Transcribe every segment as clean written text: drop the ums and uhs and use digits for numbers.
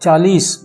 40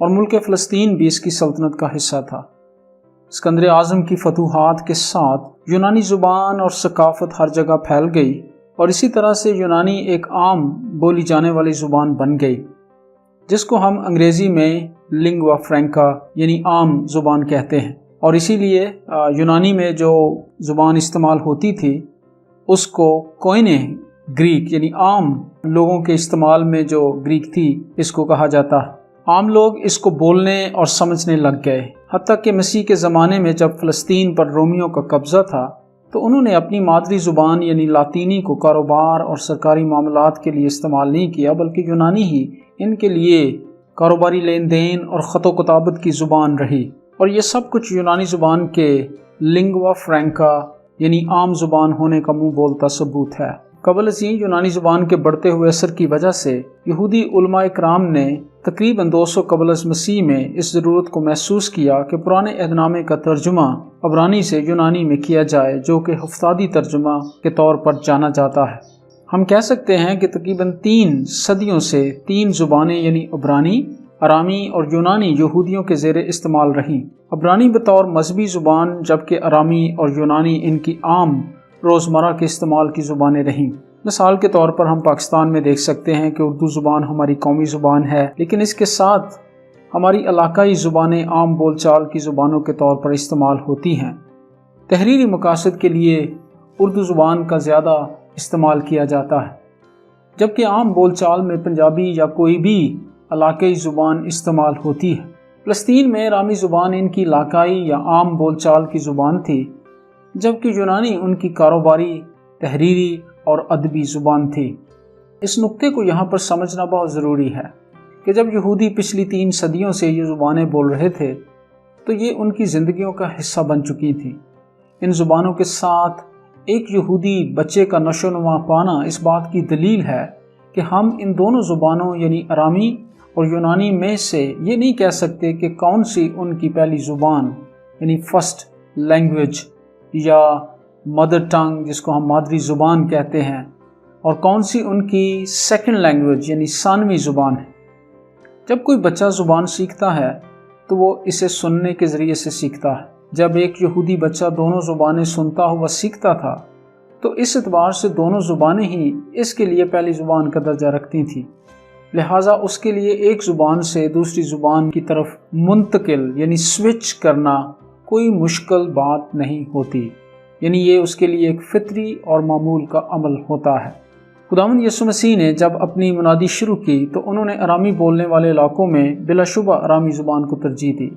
اور ملک فلسطین بھی اس کی سلطنت کا حصہ تھا۔ اسکندر اعظم کی فتوحات کے ساتھ یونانی زبان اور ثقافت ہر جگہ پھیل گئی اور اسی طرح سے یونانی ایک عام بولی جانے والی زبان بن گئی، جس کو ہم انگریزی میں لنگوا فرینکا یعنی عام زبان کہتے ہیں۔ اور اسی لیے یونانی میں جو زبان استعمال ہوتی تھی اس کو کوئنے گریک یعنی عام لوگوں کے استعمال میں جو گریک تھی اس کو کہا جاتا ہے۔ عام لوگ اس کو بولنے اور سمجھنے لگ گئے، حتیٰ کہ مسیح کے زمانے میں جب فلسطین پر رومیوں کا قبضہ تھا تو انہوں نے اپنی مادری زبان یعنی لاطینی کو کاروبار اور سرکاری معاملات کے لیے استعمال نہیں کیا، بلکہ یونانی ہی ان کے لیے کاروباری لین دین اور خط و کتابت کی زبان رہی، اور یہ سب کچھ یونانی زبان کے لنگوا فرینکا یعنی عام زبان ہونے کا منہ بولتا ثبوت ہے۔ قبل ازیں یونانی زبان کے بڑھتے ہوئے اثر کی وجہ سے یہودی علماء کرام نے تقریباً 200 قبل از مسیح میں اس ضرورت کو محسوس کیا کہ پرانے عہد نامے کا ترجمہ عبرانی سے یونانی میں کیا جائے، جو کہ ہفتادی ترجمہ کے طور پر جانا جاتا ہے۔ ہم کہہ سکتے ہیں کہ تقریباً 3 صدیوں سے 3 زبانیں یعنی عبرانی، ارامی اور یونانی یہودیوں کے زیر استعمال رہیں۔ عبرانی بطور مذہبی زبان، جبکہ ارامی اور یونانی ان کی عام روزمرہ کے استعمال کی زبانیں رہیں۔ مثال کے طور پر ہم پاکستان میں دیکھ سکتے ہیں کہ اردو زبان ہماری قومی زبان ہے، لیکن اس کے ساتھ ہماری علاقائی زبانیں عام بول چال کی زبانوں کے طور پر استعمال ہوتی ہیں۔ تحریری مقاصد کے لیے اردو زبان کا زیادہ استعمال کیا جاتا ہے، جبکہ عام بول چال میں پنجابی یا کوئی بھی علاقائی زبان استعمال ہوتی ہے۔ فلسطین میں ارامی زبان ان کی علاقائی یا عام بول چال کی زبان تھی، جبکہ یونانی ان کی کاروباری، تحریری اور ادبی زبان تھی۔ اس نقطے کو یہاں پر سمجھنا بہت ضروری ہے کہ جب یہودی پچھلی 3 صدیوں سے یہ زبانیں بول رہے تھے تو یہ ان کی زندگیوں کا حصہ بن چکی تھیں۔ ان زبانوں کے ساتھ ایک یہودی بچے کا نشو و نما پانا اس بات کی دلیل ہے کہ ہم ان دونوں زبانوں یعنی ارامی اور یونانی میں سے یہ نہیں کہہ سکتے کہ کون سی ان کی پہلی زبان یعنی فرسٹ لینگویج یا مدر ٹنگ جس کو ہم مادری زبان کہتے ہیں، اور کون سی ان کی سیکنڈ لینگویج یعنی ثانوی زبان ہے۔ جب کوئی بچہ زبان سیکھتا ہے تو وہ اسے سننے کے ذریعے سے سیکھتا ہے۔ جب ایک یہودی بچہ دونوں زبانیں سنتا ہوا سیکھتا تھا تو اس اعتبار سے دونوں زبانیں ہی اس کے لیے پہلی زبان کا درجہ رکھتی تھیں، لہٰذا اس کے لیے ایک زبان سے دوسری زبان کی طرف منتقل یعنی سوئچ کرنا کوئی مشکل بات نہیں ہوتی، یعنی یہ اس کے لیے ایک فطری اور معمول کا عمل ہوتا ہے۔ خداوند یسوع مسیح نے جب اپنی منادی شروع کی تو انہوں نے ارامی بولنے والے علاقوں میں بلا شبہ ارامی زبان کو ترجیح دی،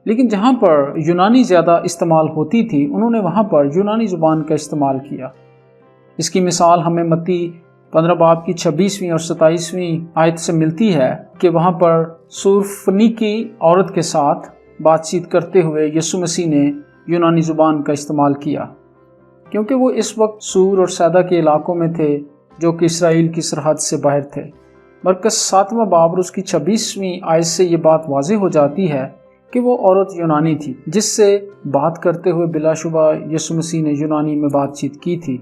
لیکن جہاں پر یونانی زیادہ استعمال ہوتی تھی انہوں نے وہاں پر یونانی زبان کا استعمال کیا۔ اس کی مثال ہمیں متی 15 باب کی 26ویں اور 27ویں آیت سے ملتی ہے کہ وہاں پر سورفنیکی عورت کے ساتھ بات چیت کرتے ہوئے یسوع مسیح نے یونانی زبان کا استعمال کیا، کیونکہ وہ اس وقت سور اور سیدا کے علاقوں میں تھے جو کہ اسرائیل کی سرحد سے باہر تھے۔ مرکز 7واں باب اور اس کی 26ویں آیت سے یہ بات واضح ہو جاتی ہے کہ وہ عورت یونانی تھی، جس سے بات کرتے ہوئے بلا شبہ یسوع مسیح نے یونانی میں بات چیت کی تھی۔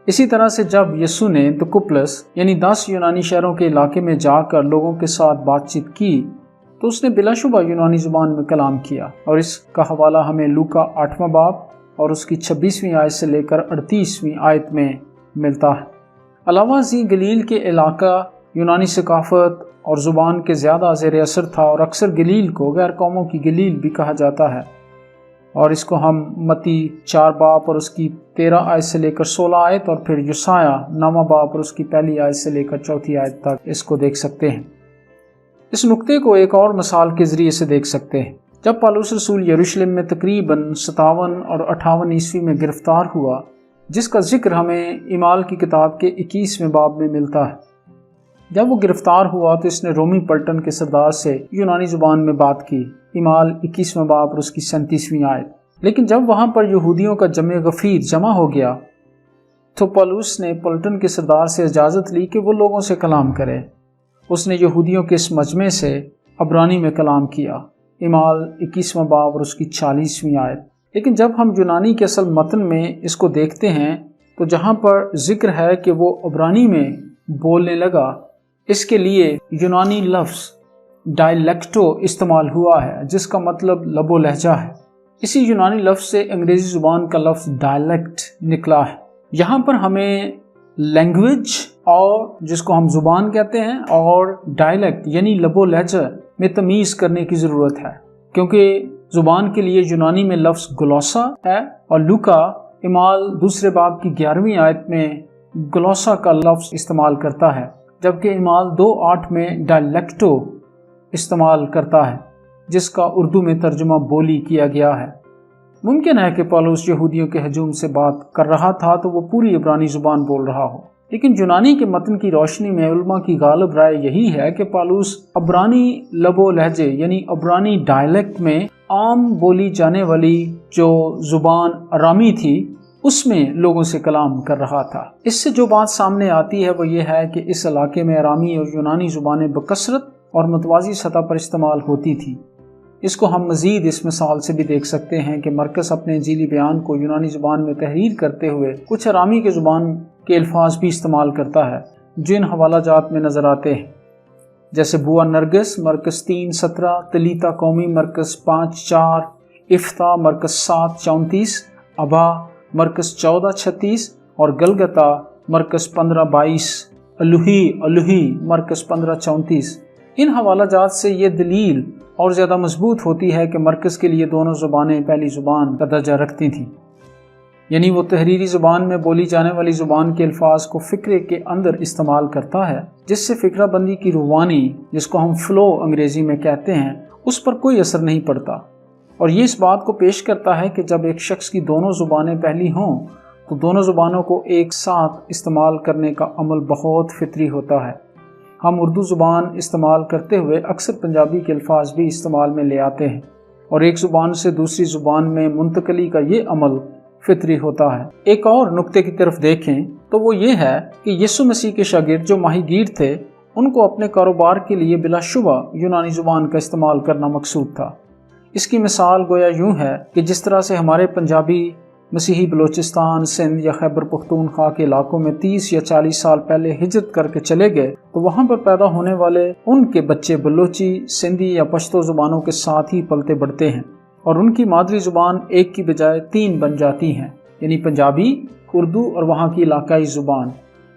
اسی طرح سے جب یسوع نے دکوپلس یعنی 10 یونانی شہروں کے علاقے میں جا کر لوگوں کے ساتھ بات چیت کی تو اس نے بلا شبہ یونانی زبان میں کلام کیا، اور اس کا حوالہ ہمیں لوکا 8واں باب اور اس کی 26ویں آیت سے لے کر 38ویں آیت میں ملتا ہے۔ علاوہ ازیں گلیل کے علاقہ یونانی ثقافت اور زبان کے زیادہ زیر اثر تھا، اور اکثر گلیل کو غیر قوموں کی گلیل بھی کہا جاتا ہے، اور اس کو ہم متی 4 باب اور اس کی 13 آیت سے لے کر 16 آیت اور پھر یسایہ 9واں باب اور اس کی پہلی آیت سے لے کر 4 آیت تک اس کو دیکھ سکتے ہیں۔ اس نقطے کو ایک اور مثال کے ذریعے سے دیکھ سکتے ہیں۔ جب پالوس رسول یروشلم میں تقریباً 57 اور 58 عیسوی میں گرفتار ہوا، جس کا ذکر ہمیں اعمال کی کتاب کے 21ویں باب میں ملتا ہے۔ جب وہ گرفتار ہوا تو اس نے رومی پلٹن کے سردار سے یونانی زبان میں بات کی، اعمال 21واں باب اور اس کی 37ویں آیت۔ لیکن جب وہاں پر یہودیوں کا جمع غفیر جمع ہو گیا تو پالوس نے پلٹن کے سردار سے اجازت لی کہ وہ لوگوں سے کلام کرے۔ اس نے یہودیوں کے اس مجمع سے عبرانی میں کلام کیا، اعمال 21واں باب اور اس کی 40ویں آیت۔ لیکن جب ہم یونانی کے اصل متن میں اس کو دیکھتے ہیں تو جہاں پر ذکر ہے کہ وہ عبرانی میں بولنے لگا، اس کے لیے یونانی لفظ ڈائلیکٹو استعمال ہوا ہے جس کا مطلب لب و لہجہ ہے۔ اسی یونانی لفظ سے انگریزی زبان کا لفظ ڈائلیکٹ نکلا ہے۔ یہاں پر ہمیں لینگویج اور جس کو ہم زبان کہتے ہیں اور ڈائلیکٹ یعنی لب و لہجہ میں تمیز کرنے کی ضرورت ہے، کیونکہ زبان کے لیے یونانی میں لفظ گلوسا ہے اور لوکا امال دوسرے باب کی 11ویں آیت میں گلوسا کا لفظ استعمال کرتا ہے، جبکہ امال 2:8 میں ڈائلیکٹو استعمال کرتا ہے جس کا اردو میں ترجمہ بولی کیا گیا ہے۔ ممکن ہے کہ پالوس یہودیوں کے ہجوم سے بات کر رہا تھا تو وہ پوری عبرانی زبان بول رہا ہو، لیکن یونانی کے متن کی روشنی میں علماء کی غالب رائے یہی ہے کہ پالوس عبرانی لب و لہجے یعنی عبرانی ڈائلیکٹ میں عام بولی جانے والی جو زبان ارامی تھی اس میں لوگوں سے کلام کر رہا تھا۔ اس سے جو بات سامنے آتی ہے وہ یہ ہے کہ اس علاقے میں ارامی اور یونانی زبانیں بکثرت اور متوازی سطح پر استعمال ہوتی تھی۔ اس کو ہم مزید اس مثال سے بھی دیکھ سکتے ہیں کہ مرکز اپنے انجیلی بیان کو یونانی زبان میں تحریر کرتے ہوئے کچھ ارامی کے زبان کے الفاظ بھی استعمال کرتا ہے جن حوالہ جات میں نظر آتے ہیں، جیسے بوا نرگس مرکز 3:17، تلیتا قومی مرکز 5:4، افتح مرکز 7:34، ابا مرکز 14:36 اور گلگتا مرکز 15:22، الوہی مرکز 15:34۔ ان حوالہ جات سے یہ دلیل اور زیادہ مضبوط ہوتی ہے کہ مرکز کے لیے دونوں زبانیں پہلی زبان کا درجہ رکھتی تھیں، یعنی وہ تحریری زبان میں بولی جانے والی زبان کے الفاظ کو فقرے کے اندر استعمال کرتا ہے، جس سے فقرہ بندی کی روانی جس کو ہم فلو انگریزی میں کہتے ہیں اس پر کوئی اثر نہیں پڑتا، اور یہ اس بات کو پیش کرتا ہے کہ جب ایک شخص کی دونوں زبانیں پہلی ہوں تو دونوں زبانوں کو ایک ساتھ استعمال کرنے کا عمل بہت فطری ہوتا ہے۔ ہم اردو زبان استعمال کرتے ہوئے اکثر پنجابی کے الفاظ بھی استعمال میں لے آتے ہیں، اور ایک زبان سے دوسری زبان میں منتقلی کا یہ عمل فطری ہوتا ہے۔ ایک اور نقطے کی طرف دیکھیں تو وہ یہ ہے کہ یسوع مسیح کے شاگرد جو ماہی گیر تھے ان کو اپنے کاروبار کے لیے بلا شبہ یونانی زبان کا استعمال کرنا مقصود تھا۔ اس کی مثال گویا یوں ہے کہ جس طرح سے ہمارے پنجابی مسیحی بلوچستان، سندھ یا خیبر پختونخوا کے علاقوں میں 30 یا 40 سال پہلے ہجرت کر کے چلے گئے تو وہاں پر پیدا ہونے والے ان کے بچے بلوچی، سندھی یا پشتو زبانوں کے ساتھ ہی پلتے بڑھتے ہیں، اور ان کی مادری زبان ایک کی بجائے 3 بن جاتی ہیں، یعنی پنجابی، اردو اور وہاں کی علاقائی زبان۔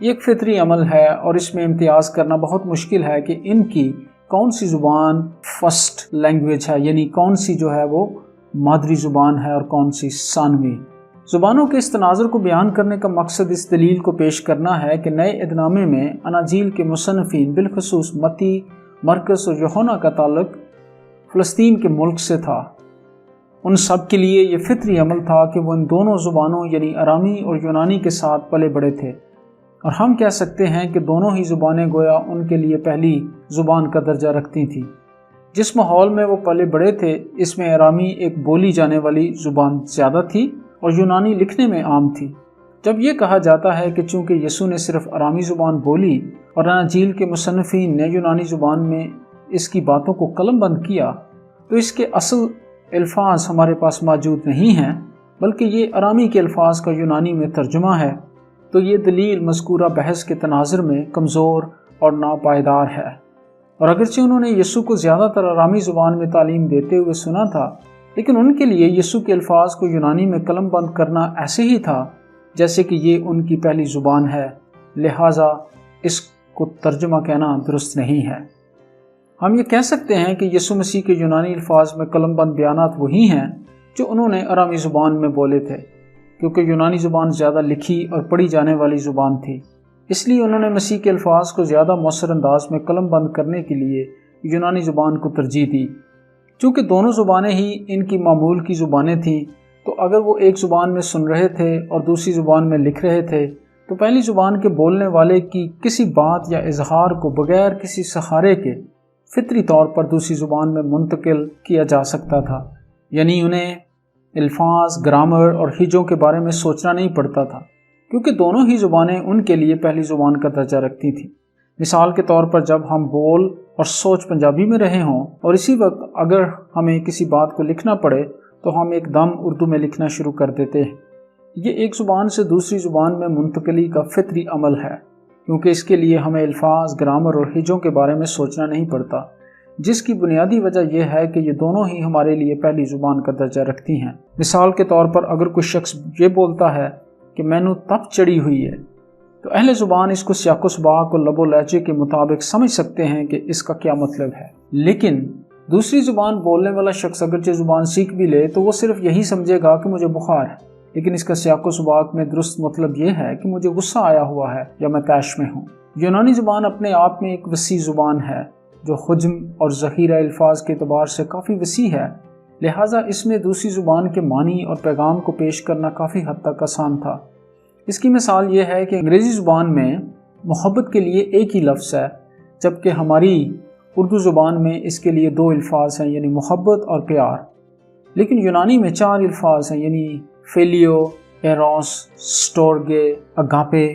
یہ ایک فطری عمل ہے اور اس میں امتیاز کرنا بہت مشکل ہے کہ ان کی کون سی زبان فرسٹ لینگویج ہے، یعنی کون سی جو ہے وہ مادری زبان ہے اور کون سی ثانوی۔ زبانوں کے اس تناظر کو بیان کرنے کا مقصد اس دلیل کو پیش کرنا ہے کہ نئے عہد نامے میں اناجیل کے مصنفین بالخصوص متی، مرکز اور یوحنا کا تعلق فلسطین کے ملک سے تھا۔ ان سب کے لیے یہ فطری عمل تھا کہ وہ ان دونوں زبانوں یعنی ارامی اور یونانی کے ساتھ پلے بڑے تھے، اور ہم کہہ سکتے ہیں کہ دونوں ہی زبانیں گویا ان کے لیے پہلی زبان کا درجہ رکھتی تھیں۔ جس ماحول میں وہ پلے بڑے تھے اس میں ارامی ایک بولی جانے والی زبان زیادہ تھی اور یونانی لکھنے میں عام تھی۔ جب یہ کہا جاتا ہے کہ چونکہ یسوع نے صرف ارامی زبان بولی اور اناجیل کے مصنفین نے یونانی زبان میں اس کی باتوں کو قلم بند کیا تو اس کے اصل الفاظ ہمارے پاس موجود نہیں ہیں، بلکہ یہ ارامی کے الفاظ کا یونانی میں ترجمہ ہے، تو یہ دلیل مذکورہ بحث کے تناظر میں کمزور اور ناپائیدار ہے۔ اور اگرچہ انہوں نے یسوع کو زیادہ تر ارامی زبان میں تعلیم دیتے ہوئے سنا تھا، لیکن ان کے لیے یسوع کے الفاظ کو یونانی میں قلم بند کرنا ایسے ہی تھا جیسے کہ یہ ان کی پہلی زبان ہے، لہٰذا اس کو ترجمہ کہنا درست نہیں ہے۔ ہم یہ کہہ سکتے ہیں کہ یسوع مسیح کے یونانی الفاظ میں قلم بند بیانات وہی ہیں جو انہوں نے ارامی زبان میں بولے تھے، کیونکہ یونانی زبان زیادہ لکھی اور پڑھی جانے والی زبان تھی، اس لیے انہوں نے مسیح کے الفاظ کو زیادہ مؤثر انداز میں قلم بند کرنے کے لیے یونانی زبان کو ترجیح دی۔ چونکہ دونوں زبانیں ہی ان کی معمول کی زبانیں تھیں، تو اگر وہ ایک زبان میں سن رہے تھے اور دوسری زبان میں لکھ رہے تھے تو پہلی زبان کے بولنے والے کی کسی بات یا اظہار کو بغیر کسی سہارے کے فطری طور پر دوسری زبان میں منتقل کیا جا سکتا تھا، یعنی انہیں الفاظ، گرامر اور ہجوں کے بارے میں سوچنا نہیں پڑتا تھا، کیونکہ دونوں ہی زبانیں ان کے لیے پہلی زبان کا درجہ رکھتی تھیں۔ مثال کے طور پر جب ہم بول اور سوچ پنجابی میں رہے ہوں اور اسی وقت اگر ہمیں کسی بات کو لکھنا پڑے تو ہم ایک دم اردو میں لکھنا شروع کر دیتے ہیں۔ یہ ایک زبان سے دوسری زبان میں منتقلی کا فطری عمل ہے، کیونکہ اس کے لیے ہمیں الفاظ، گرامر اور ہجوں کے بارے میں سوچنا نہیں پڑتا۔ جس کی بنیادی وجہ یہ ہے کہ یہ دونوں ہی ہمارے لیے پہلی زبان کا درجہ رکھتی ہیں۔ مثال کے طور پر اگر کوئی شخص یہ بولتا ہے کہ مینو تپ چڑھی ہوئی ہے، تو اہل زبان اس کو سیاق و سباق اور لب و لہجے کے مطابق سمجھ سکتے ہیں کہ اس کا کیا مطلب ہے۔ لیکن دوسری زبان بولنے والا شخص اگرچہ زبان سیکھ بھی لے تو وہ صرف یہی سمجھے گا کہ مجھے بخار ہے، لیکن اس کا سیاق و سباق میں درست مطلب یہ ہے کہ مجھے غصہ آیا ہوا ہے یا میں طیش میں ہوں۔ یونانی زبان اپنے آپ میں ایک وسیع زبان ہے جو حجم اور ذخیرہ الفاظ کے اعتبار سے کافی وسیع ہے، لہٰذا اس میں دوسری زبان کے معنی اور پیغام کو پیش کرنا کافی حد تک آسان تھا۔ اس کی مثال یہ ہے کہ انگریزی زبان میں محبت کے لیے ایک ہی لفظ ہے، جبکہ ہماری اردو زبان میں اس کے لیے 2 الفاظ ہیں، یعنی محبت اور پیار۔ لیکن یونانی میں 4 الفاظ ہیں، یعنی فیلیو، ایروس، سٹورگے، اگاپے،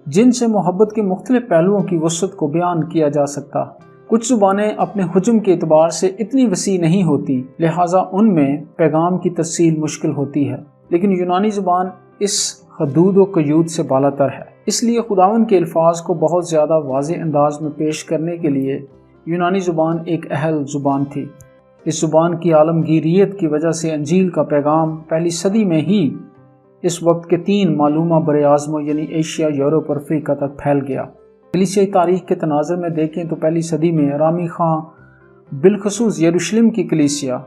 جن سے محبت کے مختلف پہلوؤں کی وسعت کو بیان کیا جا سکتا۔ کچھ زبانیں اپنے حجم کے اعتبار سے اتنی وسیع نہیں ہوتی، لہٰذا ان میں پیغام کی ترسیل مشکل ہوتی ہے، لیکن یونانی زبان اس حدود و قیود سے بالاتر ہے۔ اس لیے خداوند کے الفاظ کو بہت زیادہ واضح انداز میں پیش کرنے کے لیے یونانی زبان ایک اہل زبان تھی۔ اس زبان کی عالمگیریت کی وجہ سے انجیل کا پیغام پہلی صدی میں ہی اس وقت کے 3 معلومہ براعظموں یعنی ایشیا، یورپ اور افریقہ تک پھیل گیا۔ کلیسیائی تاریخ کے تناظر میں دیکھیں تو پہلی صدی میں ارامی خاں، بالخصوص یروشلم کی کلیسیا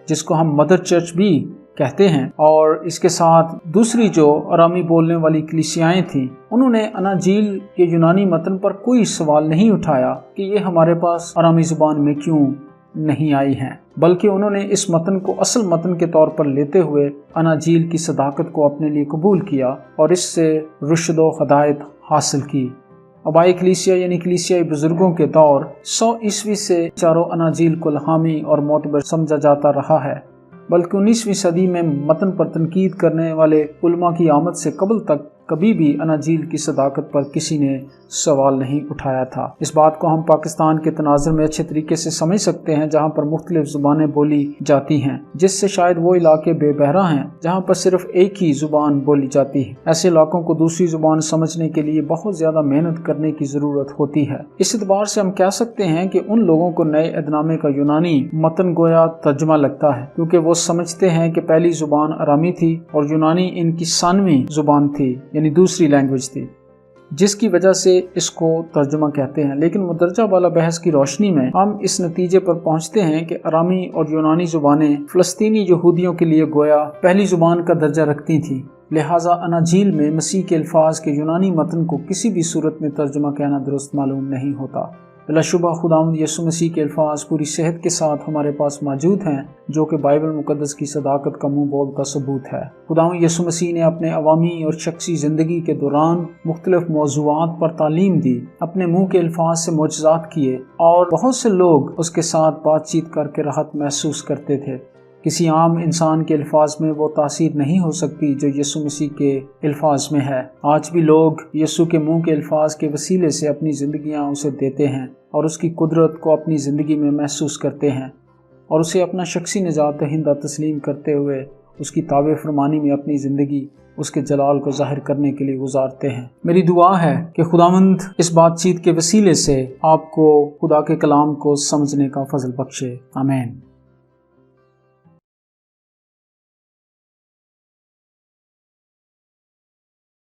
جس کو ہم مدر چرچ بھی کہتے ہیں، اور اس کے ساتھ دوسری جو ارامی بولنے والی کلیسیائیں تھیں، انہوں نے اناجیل کے یونانی متن پر کوئی سوال نہیں اٹھایا کہ یہ ہمارے پاس ارامی زبان میں کیوں نہیں آئی ہیں، بلکہ انہوں نے اس متن کو اصل متن کے طور پر لیتے ہوئے اناجیل کی صداقت کو اپنے لیے قبول کیا اور اس سے رشد و ہدایت حاصل کی۔ آبائی کلیسیا یعنی کلیسیائی بزرگوں کے دور 100 عیسوی سے چاروں اناجیل کو الہامی اور معتبر سمجھا جاتا رہا ہے، بلکہ 19ویں صدی میں متن پر تنقید کرنے والے علماء کی آمد سے قبل تک کبھی بھی اناجیل کی صداقت پر کسی نے سوال نہیں اٹھایا تھا۔ اس بات کو ہم پاکستان کے تناظر میں اچھے طریقے سے سمجھ سکتے ہیں جہاں پر مختلف زبانیں بولی جاتی ہیں، جس سے شاید وہ علاقے بے بہرا ہیں جہاں پر صرف ایک ہی زبان بولی جاتی ہے۔ ایسے علاقوں کو دوسری زبان سمجھنے کے لیے بہت زیادہ محنت کرنے کی ضرورت ہوتی ہے۔ اس اعتبار سے ہم کہہ سکتے ہیں کہ ان لوگوں کو نئے ادنامے کا یونانی متن گویا ترجمہ لگتا ہے، کیونکہ وہ سمجھتے ہیں کہ پہلی زبان ارامی تھی اور یونانی ان کی ثانوی زبان تھی، یعنی دوسری لینگویج تھی، جس کی وجہ سے اس کو ترجمہ کہتے ہیں۔ لیکن مندرجہ بالا بحث کی روشنی میں ہم اس نتیجے پر پہنچتے ہیں کہ ارامی اور یونانی زبانیں فلسطینی یہودیوں کے لیے گویا پہلی زبان کا درجہ رکھتی تھیں، لہٰذا اناجیل میں مسیح کے الفاظ کے یونانی متن کو کسی بھی صورت میں ترجمہ کہنا درست معلوم نہیں ہوتا۔ بلا شبہ خداوند یسوع مسیح کے الفاظ پوری صحت کے ساتھ ہمارے پاس موجود ہیں، جو کہ بائبل مقدس کی صداقت کا منہ بولتا ثبوت ہے۔ خداوند یسوع مسیح نے اپنے عوامی اور شخصی زندگی کے دوران مختلف موضوعات پر تعلیم دی، اپنے منہ کے الفاظ سے معجزات کیے، اور بہت سے لوگ اس کے ساتھ بات چیت کر کے راحت محسوس کرتے تھے۔ کسی عام انسان کے الفاظ میں وہ تاثیر نہیں ہو سکتی جو یسوع مسیح کے الفاظ میں ہے۔ آج بھی لوگ یسوع کے منہ کے الفاظ کے وسیلے سے اپنی زندگیاں اسے دیتے ہیں اور اس کی قدرت کو اپنی زندگی میں محسوس کرتے ہیں، اور اسے اپنا شخصی نجات دہندہ تسلیم کرتے ہوئے اس کی تابع فرمانی میں اپنی زندگی اس کے جلال کو ظاہر کرنے کے لیے گزارتے ہیں۔ میری دعا ہے کہ خداوند اس بات چیت کے وسیلے سے آپ کو خدا کے کلام کو سمجھنے کا فضل بخشے۔ آمین۔